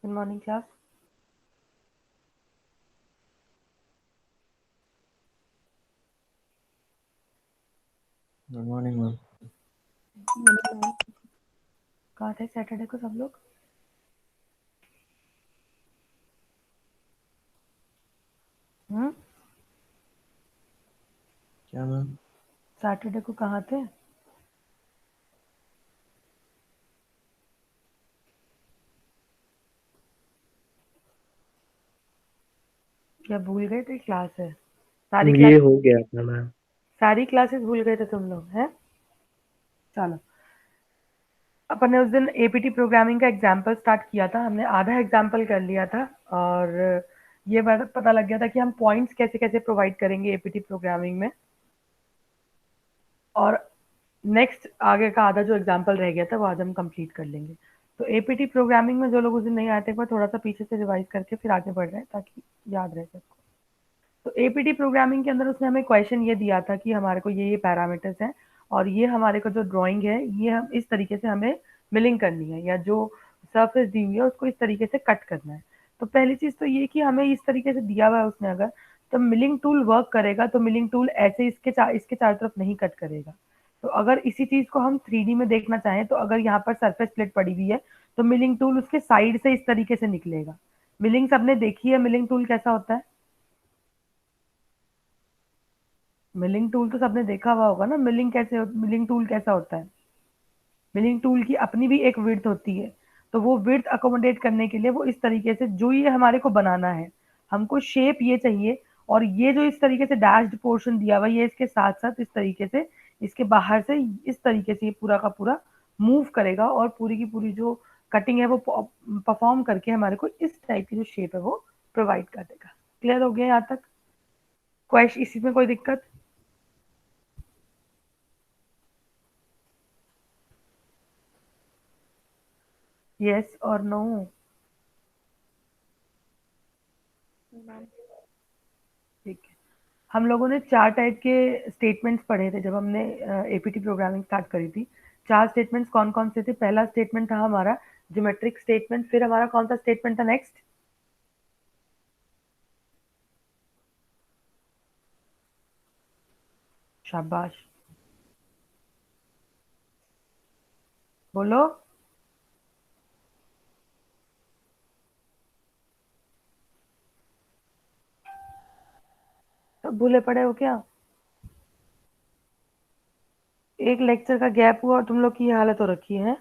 Good morning, class. Good morning ma'am. कहाँ थे Saturday को सब लोग? क्या मैम? सैटरडे को कहाँ थे? क्या भूल गए थे क्लास है? सारी ये क्लास हो गया था मैम। सारी क्लासेस भूल गए थे तुम लोग हैं? चलो, अपन ने उस दिन एपीटी प्रोग्रामिंग का एग्जाम्पल स्टार्ट किया था। हमने आधा एग्जाम्पल कर लिया था और ये बात पता लग गया था कि हम पॉइंट्स कैसे कैसे प्रोवाइड करेंगे एपीटी प्रोग्रामिंग में। और नेक्स्ट आगे का आधा जो एग्जाम्पल रह गया था वो आज हम कंप्लीट कर लेंगे। तो एपीटी प्रोग्रामिंग में जो लोग उस दिन नहीं आए थे एक बार थोड़ा सा पीछे से रिवाइज करके फिर आगे बढ़ रहे हैं ताकि याद रहे सबको। तो एपीटी प्रोग्रामिंग के अंदर उसने हमें क्वेश्चन ये दिया था कि हमारे को ये पैरामीटर्स हैं और ये हमारे को जो ड्राइंग है ये हम इस तरीके से हमें मिलिंग करनी है या जो सरफेस दी हुई है उसको इस तरीके से कट करना है। तो पहली चीज तो ये कि हमें इस तरीके से दिया हुआ है उसने अगर, तो मिलिंग टूल वर्क करेगा तो मिलिंग टूल ऐसे इसके चारों तरफ नहीं कट करेगा। तो अगर इसी चीज को हम 3D में देखना चाहें तो अगर यहाँ पर सरफेस प्लेट पड़ी हुई है तो मिलिंग टूल उसके साइड से इस तरीके से निकलेगा। मिलिंग सबने देखी है, मिलिंग टूल कैसा होता है? मिलिंग टूल तो सबने देखा हुआ होगा ना। मिलिंग टूल कैसा होता है? मिलिंग टूल की अपनी भी एक विड्थ होती है। तो वो विड्थ अकोमोडेट करने के लिए वो इस तरीके से जो ये हमारे को बनाना है, हमको शेप ये चाहिए और ये जो इस तरीके से डैश्ड पोर्शन दिया हुआ है ये इसके साथ साथ इस तरीके से इसके बाहर से इस तरीके से ये पूरा का पूरा मूव करेगा और पूरी की पूरी जो कटिंग है वो परफॉर्म करके हमारे को इस टाइप की जो शेप है वो प्रोवाइड कर देगा। क्लियर हो गया यहाँ तक? क्वेश्चन इसी में कोई दिक्कत? यस और नो? ठीक है। हम लोगों ने 4 टाइप के स्टेटमेंट्स पढ़े थे जब हमने एपीटी प्रोग्रामिंग स्टार्ट करी थी। 4 स्टेटमेंट्स कौन-कौन से थे? पहला स्टेटमेंट था हमारा ज्योमेट्रिक स्टेटमेंट, फिर हमारा कौन सा स्टेटमेंट था नेक्स्ट? शाबाश, बोलो। सब भूले पड़े हो क्या? एक लेक्चर का गैप हुआ और तुम लोग की ये हालत हो रखी है।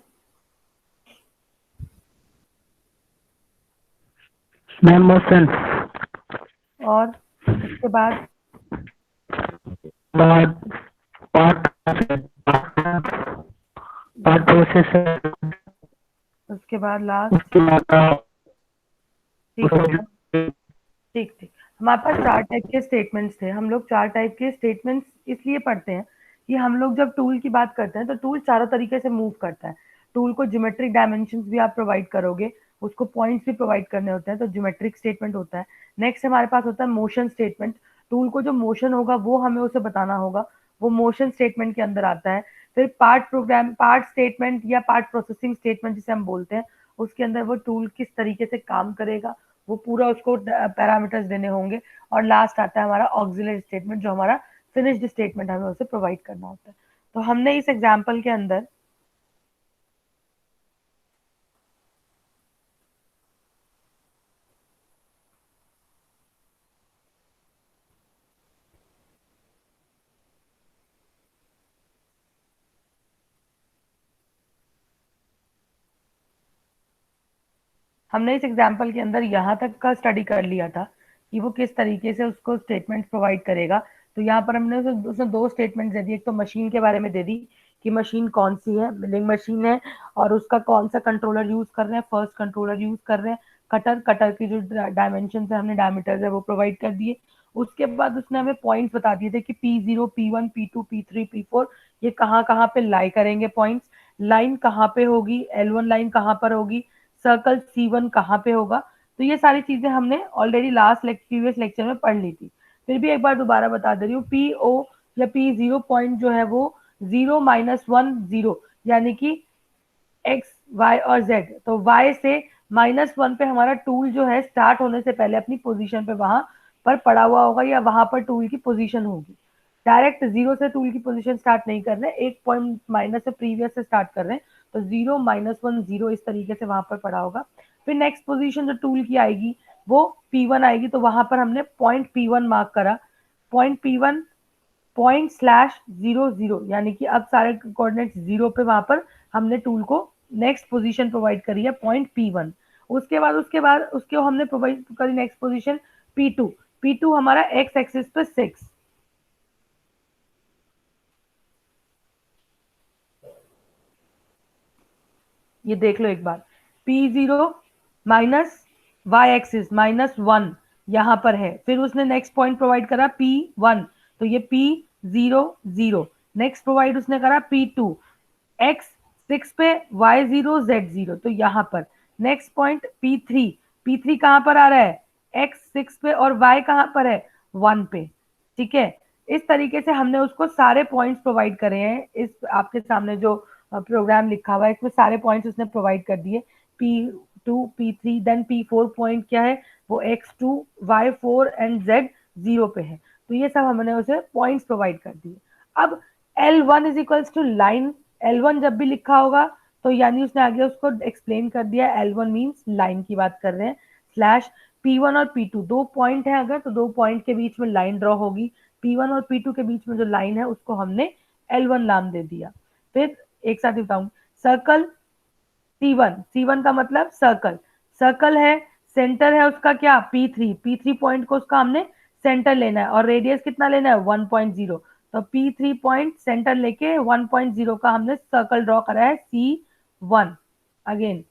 मैम मोशन और उसके बाद बाद पार्ट पार्ट प्रोसेसर उसके बाद लास्ट। उसके बाद ठीक है, ठीक ठीक। हमारे पास 4 टाइप के स्टेटमेंट्स थे। हम लोग 4 टाइप के स्टेटमेंट्स इसलिए पढ़ते हैं कि हम लोग जब टूल की बात करते हैं तो टूल चारों तरीके से मूव करता है। टूल को ज्योमेट्रिक डायमेंशंस भी आप प्रोवाइड करोगे, उसको पॉइंट्स भी प्रोवाइड करने होते हैं तो ज्योमेट्रिक स्टेटमेंट होता है। नेक्स्ट हमारे पास होता है मोशन स्टेटमेंट। टूल को जो मोशन होगा वो हमें उसे बताना होगा, वो मोशन स्टेटमेंट के अंदर आता है। फिर पार्ट स्टेटमेंट या पार्ट प्रोसेसिंग स्टेटमेंट जिसे हम बोलते हैं, उसके अंदर वो टूल किस तरीके से काम करेगा वो पूरा उसको पैरामीटर्स देने होंगे। और लास्ट आता है हमारा ऑक्सिलरी स्टेटमेंट जो हमारा फिनिश्ड स्टेटमेंट हमें उसे प्रोवाइड करना होता है। तो हमने इस एग्जाम्पल के अंदर यहाँ तक का स्टडी कर लिया था कि वो किस तरीके से उसको स्टेटमेंट प्रोवाइड करेगा। तो यहाँ पर हमने उसने 2 स्टेटमेंट दे दी। एक तो मशीन के बारे में दे दी कि मशीन कौन सी है, मिलिंग मशीन है और उसका कौन सा कंट्रोलर यूज कर रहे हैं, फर्स्ट कंट्रोलर यूज कर रहे हैं। कटर की जो डायमेंशन है हमने डायमीटर्स है वो प्रोवाइड कर दिए। उसके बाद उसने हमें पॉइंट्स बता दिए थे कि P0, P1, P2, P3, P4 ये कहाँ कहाँ पे लाई करेंगे पॉइंट्स, लाइन कहाँ पे होगी, L1 लाइन कहाँ पर होगी, सर्कल C1 कहाँ पे होगा। तो ये सारी चीजें हमने ऑलरेडी प्रीवियस लेक्चर में पढ़ ली थी। फिर भी एक बार दोबारा बता दे रही हूँ। PO या P0 पॉइंट जो है वो 0 - 1 0 यानी कि एक्स वाई और जेड। तो वाई से -1 पे हमारा टूल जो है स्टार्ट होने से पहले अपनी पोजीशन पे वहां पर पड़ा हुआ होगा या वहां पर टूल की पोजीशन होगी। डायरेक्ट 0 से टूल की पोजीशन स्टार्ट नहीं कर रहे, एक पॉइंट माइनस से प्रीवियस से स्टार्ट कर रहे हैं, तो 0 -1 0 इस तरीके से वहां पर पड़ा होगा। फिर नेक्स्ट पोजीशन जो टूल की आएगी वो P1 आएगी, तो वहां पर हमने पॉइंट P1 मार्क करा, पॉइंट P1 ./00 यानी कि अब सारे कोऑर्डिनेट्स 0 पे वहां पर हमने टूल को नेक्स्ट पोजीशन प्रोवाइड करी है पॉइंट P1। उसके बाद उसके हमने प्रोवाइड करी नेक्स्ट पोजीशन P2। P2 हमारा एक्स एक्सिस पे 6, ये देख लो एक बार, P0 माइनस वाई एक्सिस -1 यहाँ पर है। फिर उसने नेक्स्ट पॉइंट प्रोवाइड करा P1, तो ये P0 0। नेक्स्ट प्रोवाइड उसने करा P2, x 6 पे y0 z0, तो यहाँ पर नेक्स्ट पॉइंट P3, P3 कहाँ पर आ रहा है, x 6 पे और y कहाँ पर है 1 पे। ठीक है, इस तरीके से हमने उसको सारे पॉइंट्स प्रोवाइड करे हैं। इस आपके सामने जो प्रोग्राम लिखा हुआ है इसमें सारे पॉइंट्स उसने प्रोवाइड कर दिए, P2 P3 then P4 point क्या है वो x2 y4 एंड z0 पे है, तो ये सब हमने उसे पॉइंट्स प्रोवाइड कर दिए। अब L1 is equals to line, L1 जब भी लिखा होगा तो यानी उसने आगे उसको एक्सप्लेन कर दिया, L1 मींस लाइन की बात कर रहे हैं, स्लैश P1 और P2 दो पॉइंट है अगर, तो दो पॉइंट के बीच में लाइन ड्रॉ होगी, P1 और P2 के बीच में जो लाइन है उसको हमने L1 नाम दे दिया। फिर एक साथ बताऊं, सर्कल C1 का मतलब सर्कल, सर्कल है, सेंटर है उसका क्या P3 पॉइंट को उसका हमने सेंटर लेना है और रेडियस कितना लेना है 1.0, तो P3 पॉइंट सेंटर लेके 1.0 का हमने सर्कल ड्रॉ करा है C1। अगेन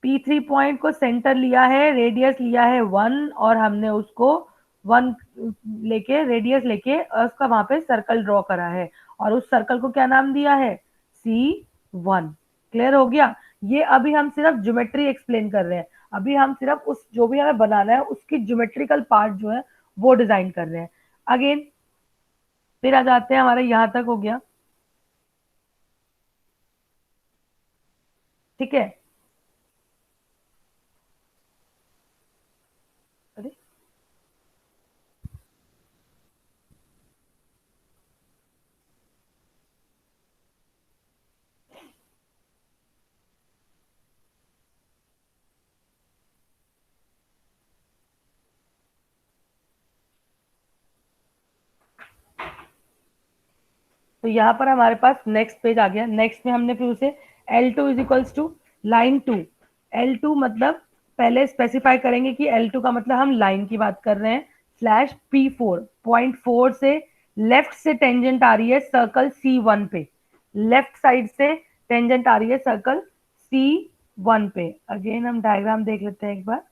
P3 पॉइंट को सेंटर लिया है, रेडियस लिया है 1 और हमने उसको 1 लेके रेडियस लेके उसका वहां पे सर्कल ड्रॉ करा है और उस सर्कल को क्या नाम दिया है C1। क्लियर हो गया? ये अभी हम सिर्फ ज्योमेट्री एक्सप्लेन कर रहे हैं, अभी हम सिर्फ उस जो भी हमें बनाना है उसकी ज्योमेट्रिकल पार्ट जो है वो डिजाइन कर रहे हैं। अगेन फिर आ जाते हैं, हमारा यहां तक हो गया। ठीक है, अरे तो यहाँ पर हमारे पास नेक्स्ट पेज आ गया। नेक्स्ट में हमने फिर उसे L2 is equals to line 2, L2 मतलब पहले स्पेसिफाई करेंगे कि L2 का मतलब हम लाइन की बात कर रहे हैं, स्लैश P4 .4 से लेफ्ट से टेंजेंट आ रही है सर्कल C1 पे, लेफ्ट साइड से टेंजेंट आ रही है सर्कल C1 पे। अगेन हम डायग्राम देख लेते हैं एक बार,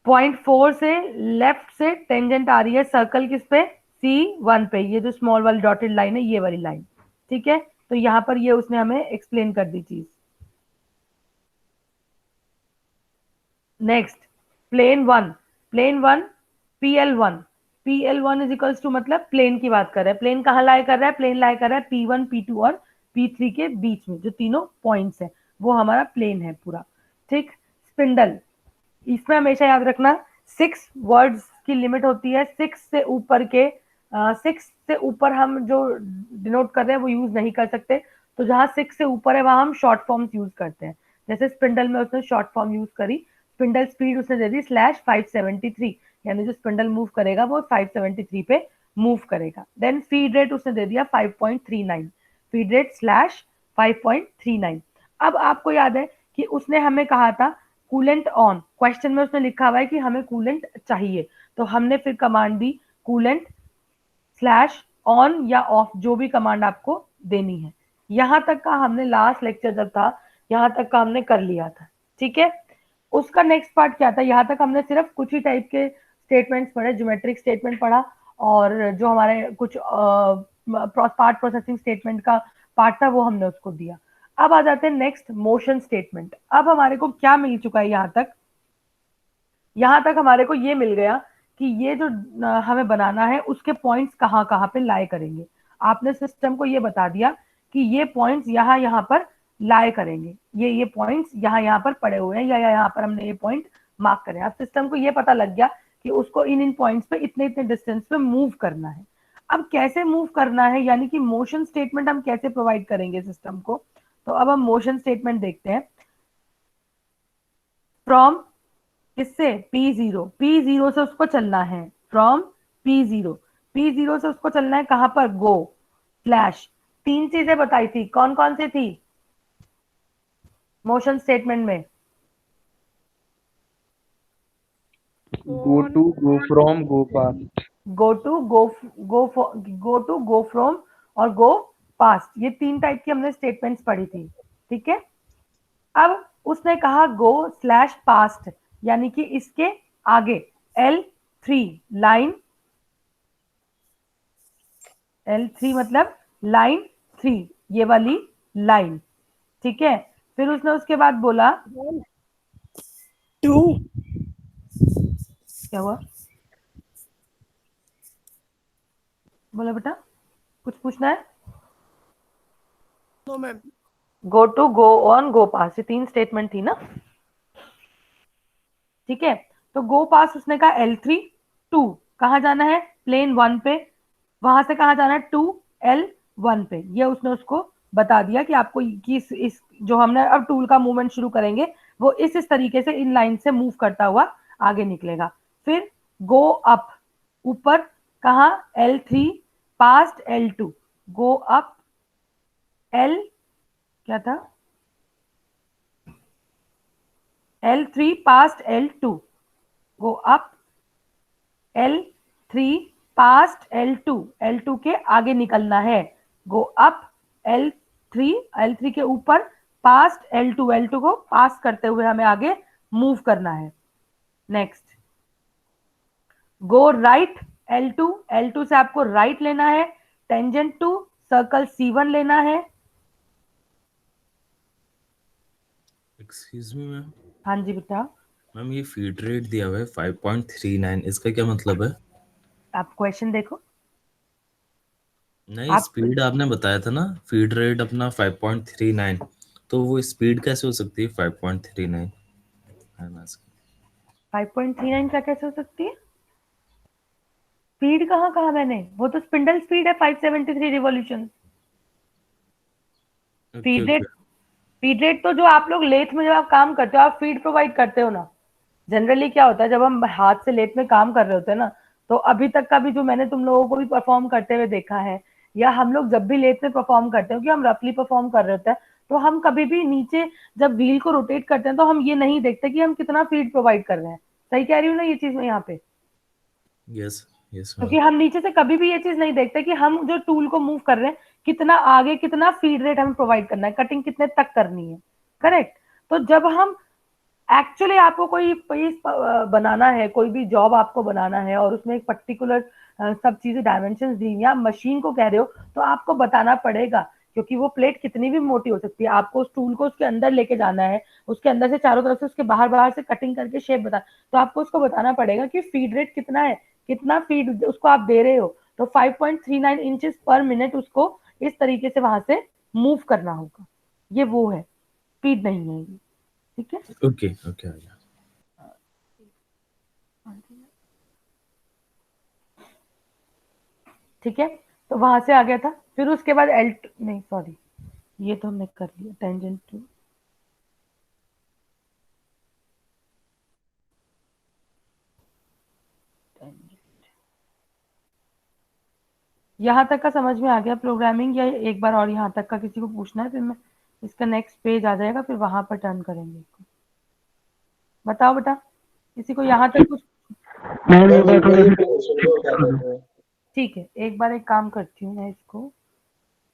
.4 से लेफ्ट से टेंजेंट आ रही है सर्कल किस पे C1 पे, ये जो स्मॉल वाली डॉटेड लाइन है ये वाली लाइन। ठीक है, तो यहाँ पर ये उसने हमें एक्सप्लेन कर दी चीज। Next plane one PL1 is equals to मतलब प्लेन की बात कर रहा है, प्लेन कहाँ लाई कर रहा है, प्लेन लाई कर रहा है P1 P2 और P3 के बीच में, जो तीनों पॉइंट्स है वो हमारा प्लेन है पूरा। ठीक, स्पिंडल, इसमें हमेशा याद रखना 6 वर्ड्स की लिमिट होती है, 6 से ऊपर के 6 से ऊपर हम जो डिनोट कर रहे हैं वो यूज नहीं कर सकते, तो जहां 6 से ऊपर है वहां हम शॉर्ट फॉर्म्स यूज करते हैं। जैसे स्पिंडल में उसने शॉर्ट फॉर्म यूज करी, स्पिंडल स्पीड उसने दे दी /573, यानी जो स्पिंडल मूव करेगा वो 573 पे मूव करेगा। देन फीड रेट उसने दे दिया 5.39, फीड रेट /5.39। अब आपको याद है कि उसने हमें कहा था कूलेंट ऑन, क्वेश्चन में उसने लिखा हुआ है कि हमें कूलेंट चाहिए, तो हमने फिर कमांड दी कूलेंट /ऑन या ऑफ, जो भी कमांड आपको देनी है। यहां तक का हमने लास्ट लेक्चर जब था यहां तक का हमने कर लिया था। ठीक है, उसका नेक्स्ट पार्ट क्या था, यहाँ तक हमने सिर्फ कुछ ही टाइप के स्टेटमेंट्स पढ़े, ज्योमेट्रिक स्टेटमेंट पढ़ा और जो हमारे कुछ पार्ट प्रोसेसिंग स्टेटमेंट का पार्ट था वो हमने उसको दिया। अब आ जाते हैं नेक्स्ट मोशन स्टेटमेंट। अब हमारे को क्या मिल चुका है यहाँ तक हमारे को ये मिल गया कि ये जो हमें बनाना है उसके पॉइंट्स कहाँ कहाँ पे लाई करेंगे। आपने सिस्टम को ये बता दिया कि ये पॉइंट्स यहाँ यहाँ पर लाई करेंगे। ये पॉइंट्स यहाँ पर पड़े हुए हैं या यहाँ पर हमने ये पॉइंट मार्क करे। अब सिस्टम को ये पता लग गया कि उसको इन पॉइंट्स पे इतने इतने डिस्टेंस पे मूव करना है। अब कैसे मूव करना है, यानी कि मोशन स्टेटमेंट हम कैसे प्रोवाइड करेंगे सिस्टम को। तो अब हम मोशन स्टेटमेंट देखते हैं। फ्रॉम किससे, P0 से उसको चलना है, फ्रॉम P0 से उसको चलना है कहां पर, गो फ्लैश। तीन चीजें बताई थी, कौन कौन सी थी मोशन स्टेटमेंट में? Go to, go from, go past. Go to, go from और गो पास्ट, ये तीन टाइप की हमने स्टेटमेंट्स पढ़ी थी। ठीक है, अब उसने कहा गो स्लैश पास्ट, यानी कि इसके आगे L3 लाइन, L3 मतलब लाइन 3, ये वाली लाइन। ठीक है, फिर उसने उसके बाद बोला 2, क्या हुआ, बोला बेटा कुछ पूछना है? No ma'am. Go to, go on, go pass, ये तीन स्टेटमेंट थी ना। ठीक है, तो गो पास उसने कहा L3 2, कहां जाना है, प्लेन 1 पे, वहां से कहां जाना है, 2L1 पे। ये उसने उसको बता दिया कि आपको इस जो हमने अब टूल का मूवमेंट शुरू करेंगे वो इस तरीके से इन लाइन से मूव करता हुआ आगे निकलेगा। फिर गो अप, ऊपर कहा, L3 past L2, go up L, क्या था, L3 past L2, go up L3 past L2 के आगे निकलना है, गो अप L3 के ऊपर पास्ट L2 को पास करते हुए हमें आगे मूव करना है। नेक्स्ट, गो राइट L2 से आपको राइट लेना है, टेंजेंट टू सर्कल C1 लेना है। Excuse me ma'am. हाँ जी बेटा, मैम ये फीड रेट दिया हुआ है 5.39, इसका क्या मतलब है? आप क्वेश्चन देखो। नहीं, आप स्पीड आपने बताया था ना, फीड रेट अपना 5.39, तो वो स्पीड कैसे हो सकती है 5.39? 5.39 का कैसे हो सकती है, स्पीड कहाँ कहा मैंने, वो तो स्पिंडल स्पीड है 573 revolution. Okay feed okay. Rate, feed rate तो जो आप लोग लेथ में जब आप काम करते हो आप फीड प्रोवाइड करते हो ना। जनरली क्या होता है, जब हम हाथ से लेथ में काम कर रहे होते हैं ना, तो अभी तक का भी जो मैंने तुम लोगों को भी परफॉर्म करते हुए देखा है, या हम लोग जब भी लेथ में परफॉर्म करते हो कि हम रफली परफॉर्म कर रहे होते हैं, तो हम कभी भी नीचे जब व्हील को रोटेट करते हैं तो हम ये नहीं देखते कि हम कितना फीड प्रोवाइड कर रहे हैं। सही कह रही हूँ ना ये चीज मैं यहाँ पे? Yes yes ma'am. क्योंकि हम नीचे से कभी भी ये चीज नहीं देखते कि हम जो टूल को मूव कर रहे हैं कितना आगे, कितना फीड रेट हमें प्रोवाइड करना है, कटिंग कितने तक करनी है। करेक्ट। तो जब हम एक्चुअली आपको कोई पीस बनाना है, कोई भी जॉब आपको बनाना है और उसमें एक पर्टिकुलर सब चीजें डायमेंशन दी या मशीन को कह रहे हो, तो आपको बताना पड़ेगा, क्योंकि वो प्लेट कितनी भी मोटी हो सकती है, आपको उस टूल को उसके अंदर लेके जाना है, उसके अंदर से चारों तरफ से उसके बाहर बाहर से कटिंग करके शेप बता, तो आपको उसको बताना पड़ेगा कि फीड रेट कितना है, कितना फीड उसको आप दे रहे हो। तो 5.39 इंचेस पर मिनट उसको इस तरीके से वहां से मूव करना होगा। ये वो है, स्पीड नहीं है ये। ठीक है, ओके ओके, आ गया। ठीक है, तो वहां से आ गया था। फिर उसके बाद नहीं सॉरी, ये तो हमने कर लिया, टेंजेंट टू, यहाँ तक का समझ में आ गया प्रोग्रामिंग, या एक बार और यहाँ तक का किसी को पूछना है, फिर मैं इसका नेक्स्ट पेज आ जाएगा, फिर वहां पर टर्न करेंगे इसको। बताओ बेटा, किसी को यहाँ तक कुछ? मैम एक बार थोड़ा सा ठीक है, एक बार एक काम करती हूँ मैं इसको,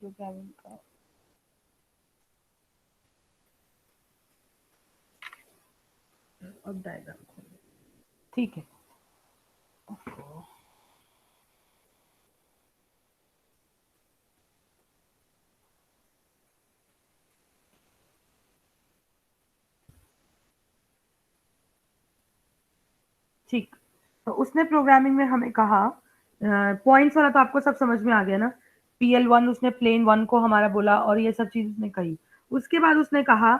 प्रोग्रामिंग का अब डायग्राम खोलो। ठीक है, ठीक। तो उसने प्रोग्रामिंग में हमें कहा, पॉइंट्स वाला तो आपको सब समझ में आ गया ना, PL1 उसने प्लेन 1 को हमारा बोला और ये सब चीज उसने कही। उसके बाद उसने कहा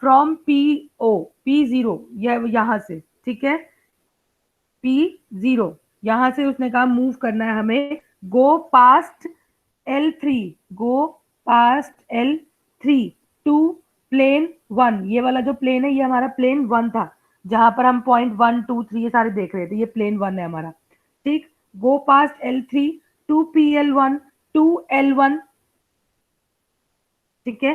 फ्रॉम P0 यहां से, ठीक है, P0 यहां से उसने कहा मूव करना है हमें, go past L3, go past L3 to plane 1। ये वाला जो प्लेन है ये हमारा प्लेन 1 था, जहां पर हम पॉइंट 1 2 3 ये सारे देख रहे थे, ये प्लेन 1 है हमारा, ठीक। गो past L3 to PL1 to L1, ठीक है,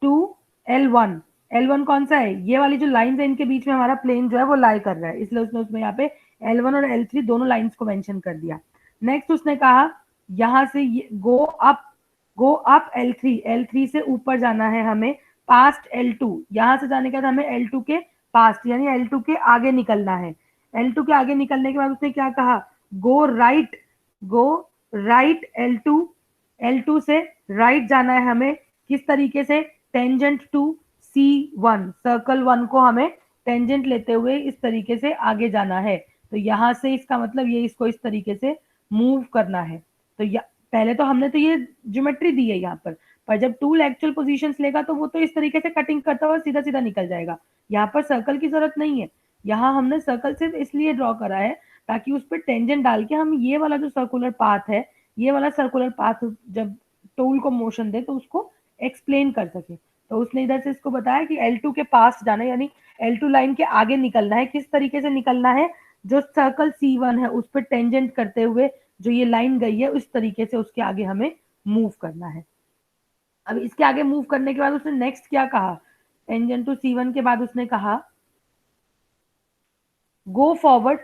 टू L1। L1 कौन सा है, ये वाली जो लाइन है इनके बीच में हमारा प्लेन जो है वो लाई कर रहा है, इसलिए उसने उसमें यहाँ पे L1 और L3 दोनों लाइंस को मेंशन कर दिया। नेक्स्ट उसने कहा यहां से गो अप L3 से ऊपर जाना है हमें पास्ट L2, यहां से जाने के बाद हमें L2 के पास्ट यानी L2 के आगे निकलना है। L2 के आगे निकलने के बाद उसने क्या कहा, गो राइट L2 से राइट जाना है हमें, किस तरीके से, टेंजेंट टू C1, सर्कल 1 को हमें टेंजेंट लेते हुए इस तरीके से आगे जाना है। तो यहां से इसका मतलब ये इसको इस तरीके से मूव करना है। तो पहले तो हमने तो ये ज्योमेट्री दी है यहाँ पर जब टूल एक्चुअल पोजीशंस लेगा तो वो तो इस तरीके से कटिंग करता हुआ सीधा सीधा निकल जाएगा। यहाँ पर सर्कल की जरूरत नहीं है, यहाँ हमने सर्कल सिर्फ इसलिए ड्रॉ करा है ताकि उस पर टेंजेंट डाल के हम ये वाला जो सर्कुलर पाथ है, ये वाला सर्कुलर पाथ जब टूल को मोशन दे तो उसको एक्सप्लेन कर सके। तो उसने इधर से इसको बताया कि L2 के पास जाना है, यानी L2 लाइन के आगे निकलना है। किस तरीके से निकलना है, जो सर्कल C1 है उस पर टेंजेंट करते हुए जो ये लाइन गई है उस तरीके से उसके आगे हमें मूव करना है। अब इसके आगे मूव करने के बाद उसने नेक्स्ट क्या कहा, टेंजेंट टू C1 के बाद उसने कहा गो फॉरवर्ड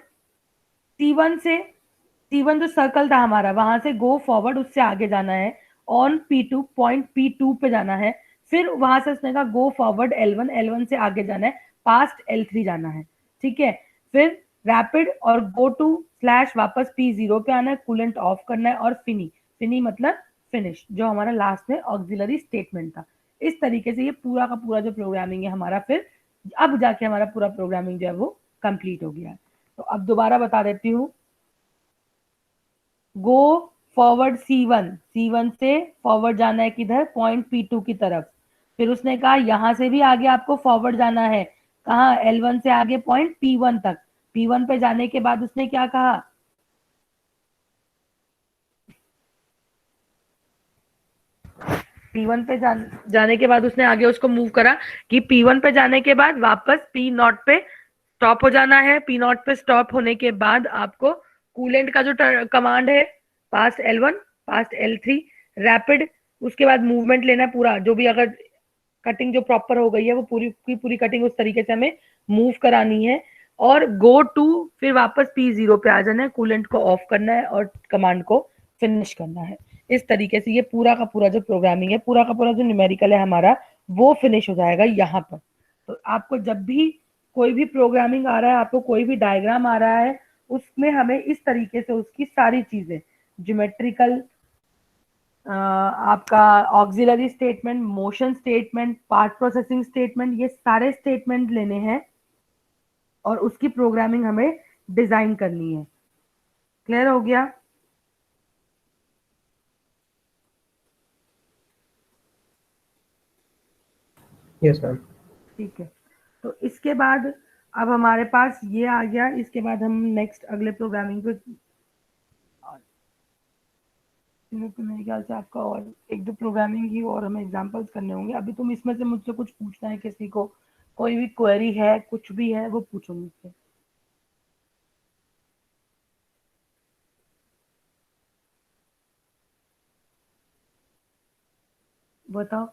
C1 जो सर्कल था हमारा वहां से गो फॉरवर्ड, उससे आगे जाना है, ऑन P2 पॉइंट P2 पे जाना है। फिर वहां से उसने कहा गो फॉरवर्ड L1 से आगे जाना है, पास्ट L3 जाना है, ठीक है। फिर रैपिड और गो टू स्लैश वापस P0 पे आना है, कूलेंट ऑफ करना है और फिनी मतलब फिनिश, जो हमारा लास्ट में ऑक्सिलरी स्टेटमेंट था। इस तरीके से ये पूरा का पूरा जो प्रोग्रामिंग है हमारा, फिर अब जाके हमारा पूरा प्रोग्रामिंग जो है वो कंप्लीट हो गया है। तो अब दोबारा बता देती हूँ, गो फॉरवर्ड C1 से फॉरवर्ड जाना है किधर, पॉइंट P2 की तरफ। फिर उसने कहा यहां से भी आगे आपको फॉरवर्ड जाना है, कहा L1 से आगे पॉइंट P1 तक। P1 पे जाने के बाद उसने क्या कहा, P1 पे जाने के बाद उसने आगे उसको मूव करा कि P1 पे जाने के बाद वापस P0 पे स्टॉप हो जाना है। P0 पे स्टॉप होने के बाद आपको कूलेंट का जो कमांड है, past L1 past L3 rapid, उसके बाद मूवमेंट लेना है पूरा, जो भी अगर कटिंग जो प्रॉपर हो गई है वो पूरी की पूरी कटिंग उस तरीके से हमें मूव करानी है। और गो टू फिर वापस P0 पे आ जाना है, कूलेंट को ऑफ करना है और कमांड को फिनिश करना है। इस तरीके से ये पूरा का पूरा जो प्रोग्रामिंग है, पूरा का पूरा जो न्यूमेरिकल है हमारा, वो फिनिश हो जाएगा यहाँ पर। तो आपको जब भी कोई भी प्रोग्रामिंग आ रहा है, आपको कोई भी डायग्राम आ रहा है, उसमें हमें इस तरीके से उसकी सारी चीजें ज्योमेट्रिकल, आपका auxiliary statement, motion statement, part processing statement, ये सारे स्टेटमेंट लेने हैं और उसकी प्रोग्रामिंग हमें डिजाइन करनी है। क्लियर हो गया? Yes ma'am. ठीक है, तो इसके बाद अब हमारे पास ये आ गया। इसके बाद हम नेक्स्ट अगले प्रोग्रामिंग पे, तो मेरे ख्याल से आपका और एक दो प्रोग्रामिंग ही और हमें एग्जांपल्स करने होंगे। अभी तुम इसमें से मुझसे कुछ पूछना है, किसी को कोई भी क्वेरी है, कुछ भी है, वो पूछो मुझसे। बताओ।